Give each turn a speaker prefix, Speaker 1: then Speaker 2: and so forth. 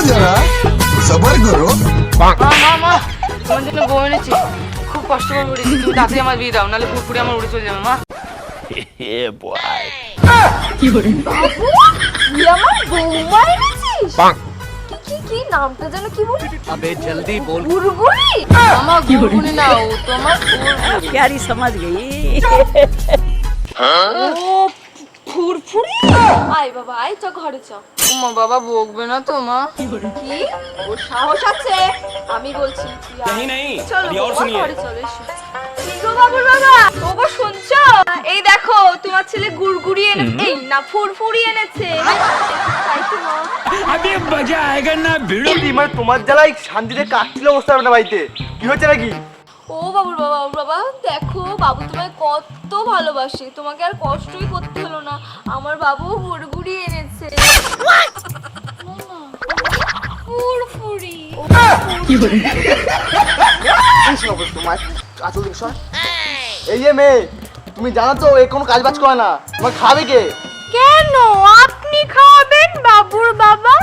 Speaker 1: जरा सबर करो।
Speaker 2: মা মা মা তোমার জন্য বউ এনেছি, খুব কষ্ট করে উড়েছি, তুমি তাড়াতাড়ি আমার বিয়ে দাও, নাহলে পুরোপুরি আমার উড়ে চলে যাবে মা।
Speaker 3: আমার বৌমা এনেছিস? কি নামটা যেন কি বলি?
Speaker 4: अबे जल्दी बोल।
Speaker 3: গুড়গুড়ি?
Speaker 2: আমার গুড়গুড়ি না, ও তোমার ফুরফুরি।
Speaker 5: प्यारी समझ गई।
Speaker 3: ও ফুরফুরি? আয় বাবা আয়, চ ঘরে চ।
Speaker 2: মা বাবা বকবে না তো মা?
Speaker 3: কি ওর সাহস আছে? আমি বলছি তুই আয়।
Speaker 4: नहीं नहीं
Speaker 3: চলো
Speaker 4: अभी और
Speaker 3: বাবা,
Speaker 4: सुनिए।
Speaker 3: ঘরে চলে এসো। কি গো বাবুর বাবা, ওগো শুনছো? এই দেখো তোমার ছেলে গুড়গুড়ি এনেছে, এই না ফুরফুরি এনেছে। তাই তো মা।
Speaker 4: अभी मजा आएगा ना भिड़ो।
Speaker 6: মানে তোমার জ্বালায় শান্তিতে কাটছিল অবস্থা হবে না বাড়িতে, কি হচ্ছে নাকি?
Speaker 3: ও বাবুর বাবা দেখো, বাবু তোমায় কত ভালোবাসে, তোমাকে আর কষ্টই করতে হলো না, আমার বাবু গুড়গুড়ি এনেছে। ফুরফুরি।
Speaker 6: তোমার আচল দেখছো? এই যে মেয়ে, তুমি জানো তো এ কোনো কাজ বাজ করে না, তোমার খাবে কে?
Speaker 3: কেন আপনি খাওয়াবেন বাবুর বাবা?